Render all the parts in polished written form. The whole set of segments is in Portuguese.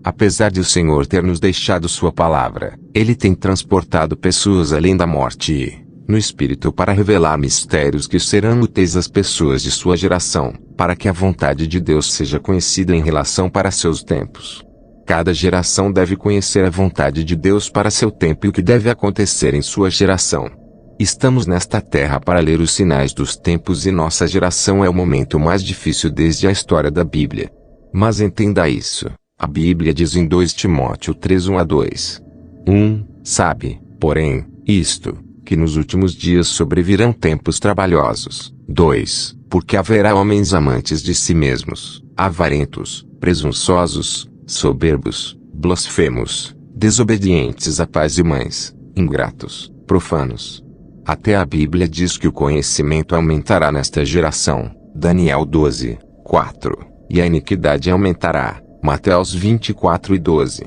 Apesar de o Senhor ter nos deixado sua palavra, Ele tem transportado pessoas além da morte e, no Espírito, para revelar mistérios que serão úteis às pessoas de sua geração, para que a vontade de Deus seja conhecida em relação para seus tempos. Cada geração deve conhecer a vontade de Deus para seu tempo e o que deve acontecer em sua geração. Estamos nesta terra para ler os sinais dos tempos e nossa geração é o momento mais difícil desde a história da Bíblia. Mas entenda isso. A Bíblia diz em 2 Timóteo 3:1-2. 1. Sabe, porém, isto, que nos últimos dias sobrevirão tempos trabalhosos. 2. Porque haverá homens amantes de si mesmos, avarentos, presunçosos, soberbos, blasfemos, desobedientes a pais e mães, ingratos, profanos. Até a Bíblia diz que o conhecimento aumentará nesta geração. Daniel 12:4. E a iniquidade aumentará. Mateus 24:12.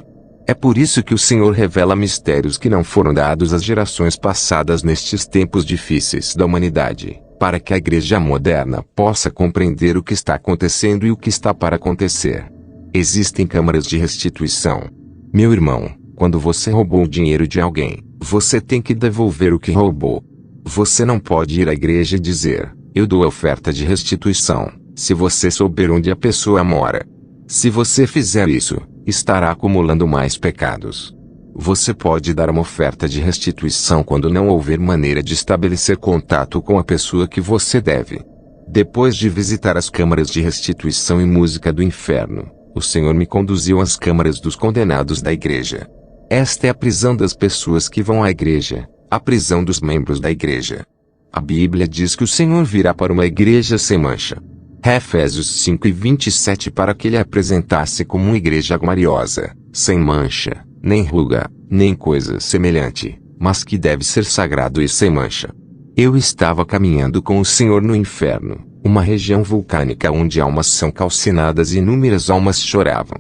É por isso que o Senhor revela mistérios que não foram dados às gerações passadas nestes tempos difíceis da humanidade, para que a igreja moderna possa compreender o que está acontecendo e o que está para acontecer. Existem câmaras de restituição. Meu irmão, quando você roubou o dinheiro de alguém, você tem que devolver o que roubou. Você não pode ir à igreja e dizer, eu dou a oferta de restituição, se você souber onde a pessoa mora. Se você fizer isso, estará acumulando mais pecados. Você pode dar uma oferta de restituição quando não houver maneira de estabelecer contato com a pessoa que você deve. Depois de visitar as câmaras de restituição e música do inferno, o Senhor me conduziu às câmaras dos condenados da igreja. Esta é a prisão das pessoas que vão à igreja, a prisão dos membros da igreja. A Bíblia diz que o Senhor virá para uma igreja sem mancha. Efésios 5:27 para que ele apresentasse como uma igreja gloriosa, sem mancha, nem ruga, nem coisa semelhante, mas que deve ser sagrado e sem mancha. Eu estava caminhando com o Senhor no inferno, uma região vulcânica onde almas são calcinadas e inúmeras almas choravam.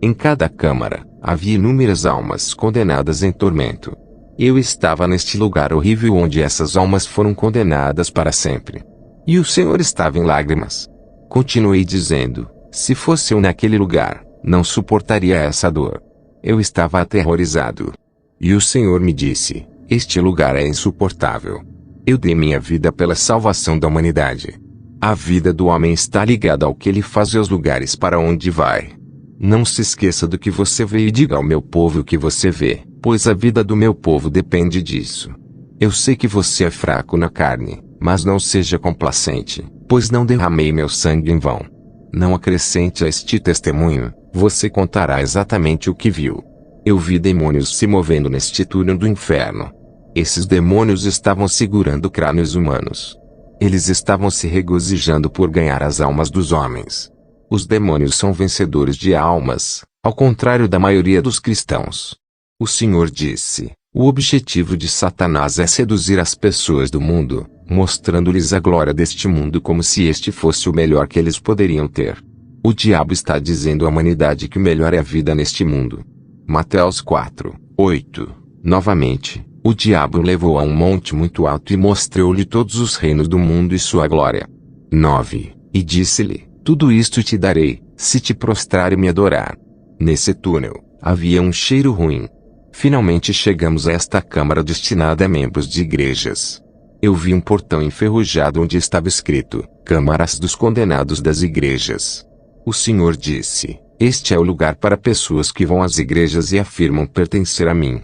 Em cada câmara, havia inúmeras almas condenadas em tormento. Eu estava neste lugar horrível onde essas almas foram condenadas para sempre. E o Senhor estava em lágrimas. Continuei dizendo, se fosse eu naquele lugar, não suportaria essa dor. Eu estava aterrorizado. E o Senhor me disse, este lugar é insuportável. Eu dei minha vida pela salvação da humanidade. A vida do homem está ligada ao que ele faz e aos lugares para onde vai. Não se esqueça do que você vê e diga ao meu povo o que você vê, pois a vida do meu povo depende disso. Eu sei que você é fraco na carne, mas não seja complacente, pois não derramei meu sangue em vão. Não acrescente a este testemunho, você contará exatamente o que viu. Eu vi demônios se movendo neste túnel do inferno. Esses demônios estavam segurando crânios humanos. Eles estavam se regozijando por ganhar as almas dos homens. Os demônios são vencedores de almas, ao contrário da maioria dos cristãos. O Senhor disse, o objetivo de Satanás é seduzir as pessoas do mundo, mostrando-lhes a glória deste mundo como se este fosse o melhor que eles poderiam ter. O diabo está dizendo à humanidade que o melhor é a vida neste mundo. Mateus 4:8. Novamente, o diabo o levou a um monte muito alto e mostrou-lhe todos os reinos do mundo e sua glória. 9. E disse-lhe, tudo isto te darei, se te prostrar e me adorar. Nesse túnel, havia um cheiro ruim. Finalmente chegamos a esta câmara destinada a membros de igrejas. Eu vi um portão enferrujado onde estava escrito, Câmaras dos Condenados das Igrejas. O Senhor disse, este é o lugar para pessoas que vão às igrejas e afirmam pertencer a mim.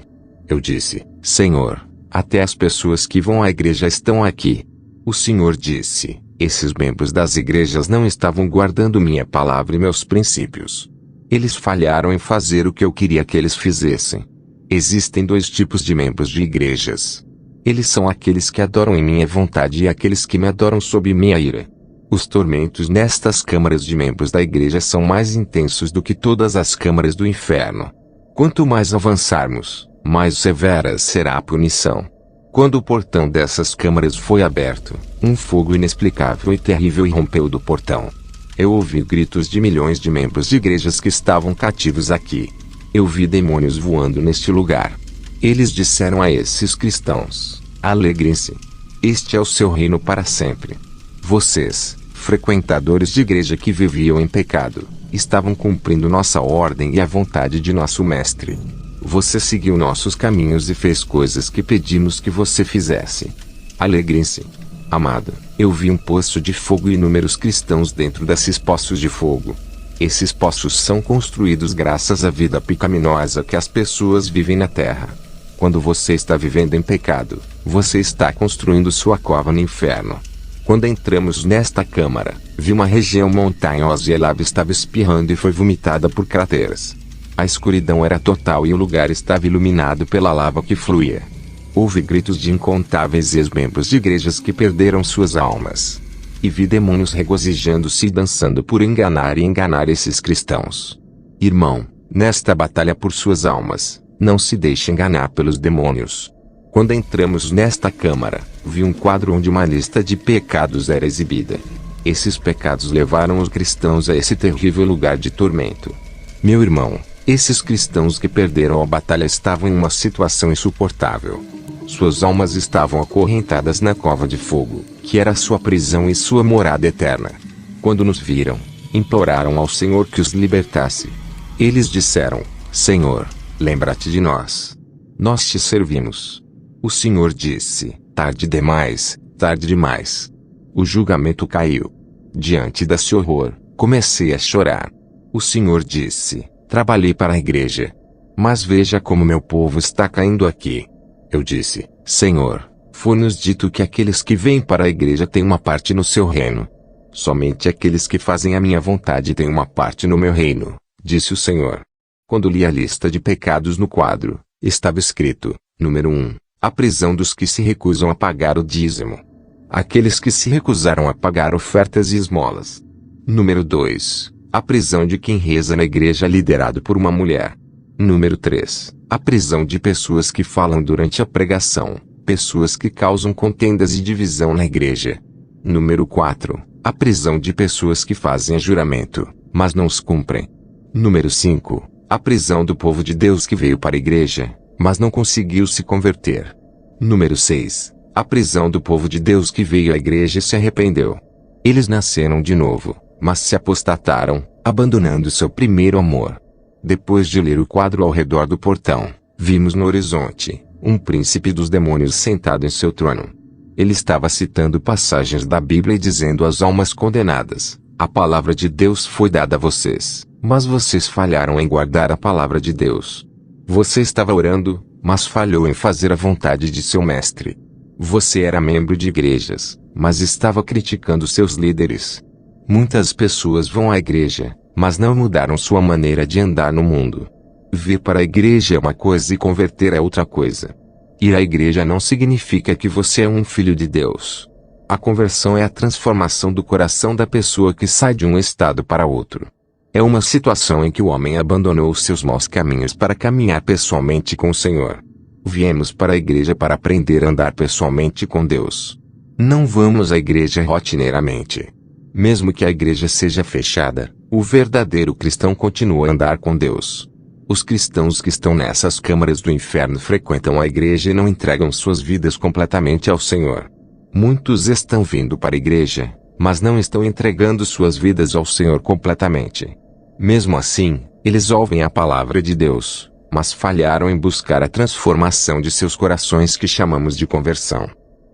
Eu disse, Senhor, até as pessoas que vão à igreja estão aqui. O Senhor disse, esses membros das igrejas não estavam guardando minha palavra e meus princípios. Eles falharam em fazer o que eu queria que eles fizessem. Existem dois tipos de membros de igrejas. Eles são aqueles que adoram em minha vontade e aqueles que me adoram sob minha ira. Os tormentos nestas câmaras de membros da igreja são mais intensos do que todas as câmaras do inferno. Quanto mais avançarmos, mais severa será a punição. Quando o portão dessas câmaras foi aberto, um fogo inexplicável e terrível irrompeu do portão. Eu ouvi gritos de milhões de membros de igrejas que estavam cativos aqui. Eu vi demônios voando neste lugar. Eles disseram a esses cristãos, alegrem-se. Este é o seu reino para sempre. Vocês, frequentadores de igreja que viviam em pecado, estavam cumprindo nossa ordem e a vontade de nosso mestre. Você seguiu nossos caminhos e fez coisas que pedimos que você fizesse. Alegrem-se. Amado, eu vi um poço de fogo e inúmeros cristãos dentro desses poços de fogo. Esses poços são construídos graças à vida pecaminosa que as pessoas vivem na terra. Quando você está vivendo em pecado, você está construindo sua cova no inferno. Quando entramos nesta câmara, vi uma região montanhosa e a lava estava espirrando e foi vomitada por crateras. A escuridão era total e o lugar estava iluminado pela lava que fluía. Houve gritos de incontáveis ex-membros de igrejas que perderam suas almas. E vi demônios regozijando-se e dançando por enganar e enganar esses cristãos. Irmão, nesta batalha por suas almas, não se deixe enganar pelos demônios. Quando entramos nesta câmara, vi um quadro onde uma lista de pecados era exibida. Esses pecados levaram os cristãos a esse terrível lugar de tormento. Meu irmão, esses cristãos que perderam a batalha estavam em uma situação insuportável. Suas almas estavam acorrentadas na cova de fogo, que era sua prisão e sua morada eterna. Quando nos viram, imploraram ao Senhor que os libertasse. Eles disseram: Senhor, lembra-te de nós. Nós te servimos. O Senhor disse: tarde demais, tarde demais. O julgamento caiu. Diante desse horror, comecei a chorar. O Senhor disse: trabalhei para a igreja. Mas veja como meu povo está caindo aqui. Eu disse: Senhor, foi-nos dito que aqueles que vêm para a igreja têm uma parte no seu reino. Somente aqueles que fazem a minha vontade têm uma parte no meu reino, disse o Senhor. Quando li a lista de pecados no quadro, estava escrito: número 1. A prisão dos que se recusam a pagar o dízimo. Aqueles que se recusaram a pagar ofertas e esmolas. Número 2. A prisão de quem reza na igreja liderado por uma mulher. Número 3. A prisão de pessoas que falam durante a pregação, pessoas que causam contendas e divisão na igreja. Número 4. A prisão de pessoas que fazem juramento, mas não os cumprem. Número 5. A prisão do povo de Deus que veio para a igreja, mas não conseguiu se converter. Número 6. A prisão do povo de Deus que veio à igreja e se arrependeu. Eles nasceram de novo, mas se apostataram, abandonando seu primeiro amor. Depois de ler o quadro ao redor do portão, vimos no horizonte um príncipe dos demônios sentado em seu trono. Ele estava citando passagens da Bíblia e dizendo às almas condenadas: a palavra de Deus foi dada a vocês, mas vocês falharam em guardar a palavra de Deus. Você estava orando, mas falhou em fazer a vontade de seu mestre. Você era membro de igrejas, mas estava criticando seus líderes. Muitas pessoas vão à igreja, mas não mudaram sua maneira de andar no mundo. Vir para a igreja é uma coisa e converter é outra coisa. Ir à igreja não significa que você é um filho de Deus. A conversão é a transformação do coração da pessoa que sai de um estado para outro. É uma situação em que o homem abandonou os seus maus caminhos para caminhar pessoalmente com o Senhor. Viemos para a igreja para aprender a andar pessoalmente com Deus. Não vamos à igreja rotineiramente. Mesmo que a igreja seja fechada, o verdadeiro cristão continua a andar com Deus. Os cristãos que estão nessas câmaras do inferno frequentam a igreja e não entregam suas vidas completamente ao Senhor. Muitos estão vindo para a igreja, mas não estão entregando suas vidas ao Senhor completamente. Mesmo assim, eles ouvem a palavra de Deus, mas falharam em buscar a transformação de seus corações que chamamos de conversão.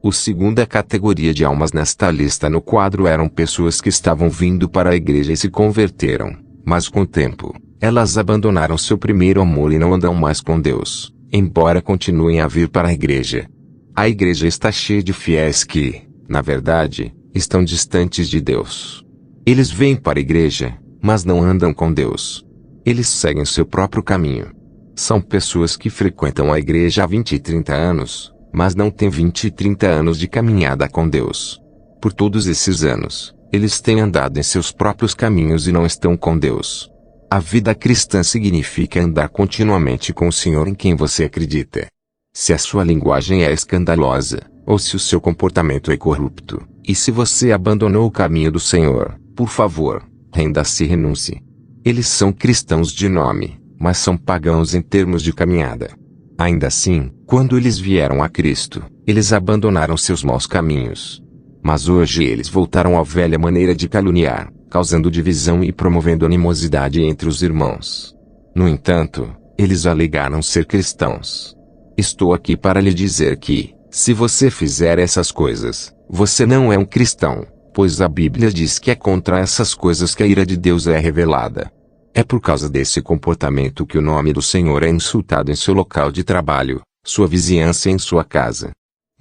A segunda categoria de almas nesta lista no quadro eram pessoas que estavam vindo para a igreja e se converteram, mas com o tempo, elas abandonaram seu primeiro amor e não andam mais com Deus, embora continuem a vir para a igreja. A igreja está cheia de fiéis que, na verdade, estão distantes de Deus. Eles vêm para a igreja, mas não andam com Deus. Eles seguem seu próprio caminho. São pessoas que frequentam a igreja há 20 e 30 anos, mas não têm 20 e 30 anos de caminhada com Deus. Por todos esses anos, eles têm andado em seus próprios caminhos e não estão com Deus. A vida cristã significa andar continuamente com o Senhor em quem você acredita. Se a sua linguagem é escandalosa, ou se o seu comportamento é corrupto, e se você abandonou o caminho do Senhor, por favor, renda-se e renuncie. Eles são cristãos de nome, mas são pagãos em termos de caminhada. Ainda assim, quando eles vieram a Cristo, eles abandonaram seus maus caminhos. Mas hoje eles voltaram à velha maneira de caluniar, causando divisão e promovendo animosidade entre os irmãos. No entanto, eles alegaram ser cristãos. Estou aqui para lhe dizer que, se você fizer essas coisas, você não é um cristão, pois a Bíblia diz que é contra essas coisas que a ira de Deus é revelada. É por causa desse comportamento que o nome do Senhor é insultado em seu local de trabalho, sua vizinhança e em sua casa.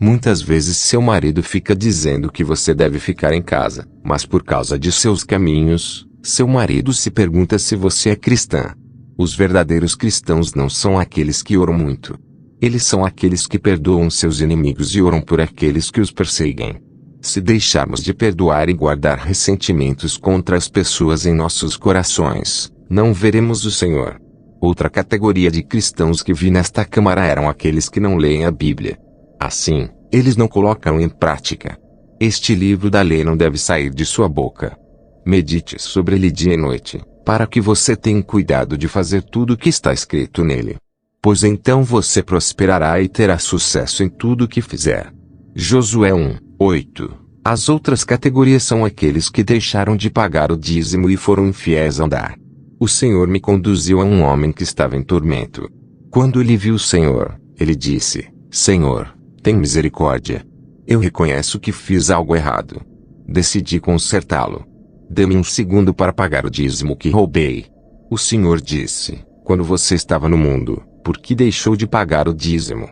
Muitas vezes seu marido fica dizendo que você deve ficar em casa, mas por causa de seus caminhos, seu marido se pergunta se você é cristã. Os verdadeiros cristãos não são aqueles que oram muito. Eles são aqueles que perdoam seus inimigos e oram por aqueles que os perseguem. Se deixarmos de perdoar e guardar ressentimentos contra as pessoas em nossos corações, não veremos o Senhor. Outra categoria de cristãos que vi nesta câmara eram aqueles que não leem a Bíblia. Assim, eles não colocam em prática. Este livro da lei não deve sair de sua boca. Medite sobre ele dia e noite, para que você tenha cuidado de fazer tudo o que está escrito nele. Pois então você prosperará e terá sucesso em tudo o que fizer. Josué 1:8. As outras categorias são aqueles que deixaram de pagar o dízimo e foram infiéis a andar. O Senhor me conduziu a um homem que estava em tormento. Quando ele viu o Senhor, ele disse: Senhor, tem misericórdia. Eu reconheço que fiz algo errado. Decidi consertá-lo. Dê-me um segundo para pagar o dízimo que roubei. O Senhor disse: quando você estava no mundo, por que deixou de pagar o dízimo?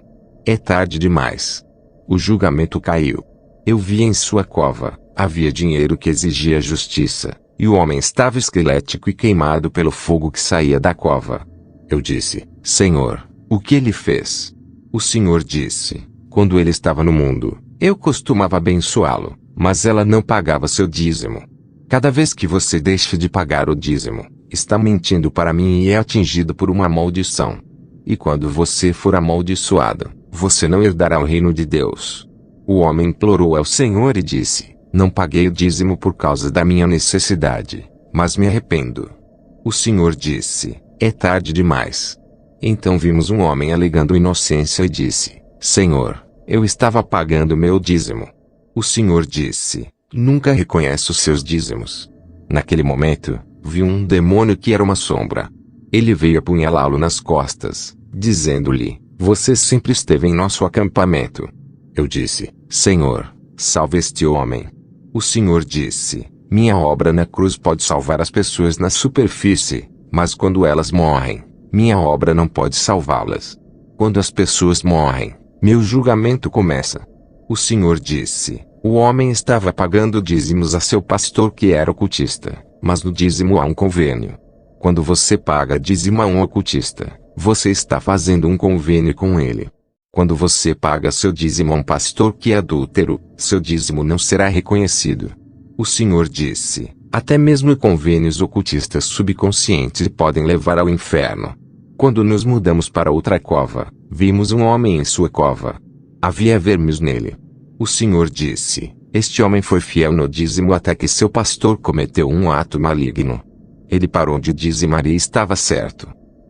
É tarde demais. O julgamento caiu. Eu vi em sua cova, havia dinheiro que exigia justiça, e o homem estava esquelético e queimado pelo fogo que saía da cova. Eu disse: Senhor, o que ele fez? O Senhor disse: quando ele estava no mundo, eu costumava abençoá-lo, mas ela não pagava seu dízimo. Cada vez que você deixa de pagar o dízimo, está mentindo para mim e é atingido por uma maldição. E quando você for amaldiçoado, você não herdará o reino de Deus. O homem implorou ao Senhor e disse: não paguei o dízimo por causa da minha necessidade, mas me arrependo. O Senhor disse: é tarde demais. Então vimos um homem alegando inocência e disse: Senhor, eu estava pagando meu dízimo. O Senhor disse: nunca reconheço os seus dízimos. Naquele momento, vi um demônio que era uma sombra. Ele veio apunhalá-lo nas costas, dizendo-lhe: você sempre esteve em nosso acampamento. Eu disse: Senhor, salve este homem. O Senhor disse: minha obra na cruz pode salvar as pessoas na superfície, mas quando elas morrem, minha obra não pode salvá-las. Quando as pessoas morrem, meu julgamento começa. O Senhor disse: o homem estava pagando dízimos a seu pastor que era ocultista, mas no dízimo há um convênio. Quando você paga dízimo a um ocultista, você está fazendo um convênio com ele. Quando você paga seu dízimo a um pastor que é adúltero, seu dízimo não será reconhecido. O Senhor disse: até mesmo convênios ocultistas subconscientes podem levar ao inferno. Quando nos mudamos para outra cova, vimos um homem em sua cova. Havia vermes nele. O Senhor disse: este homem foi fiel no dízimo até que seu pastor cometeu um ato maligno. Ele parou de dizimar e estava certo.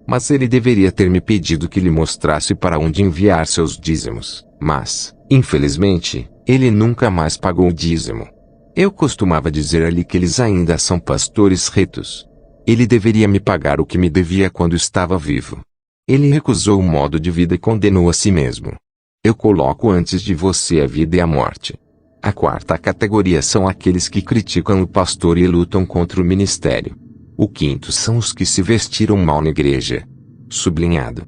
Mas ele deveria ter me pedido que lhe mostrasse para onde enviar seus dízimos. Mas, infelizmente, ele nunca mais pagou o dízimo. Eu costumava dizer-lhe que eles ainda são pastores retos. Ele deveria me pagar o que me devia quando estava vivo. Ele recusou o modo de vida e condenou a si mesmo. Eu coloco antes de você a vida e a morte. A quarta categoria são aqueles que criticam o pastor e lutam contra o ministério. O quinto são os que se vestiram mal na igreja. Sublinhado.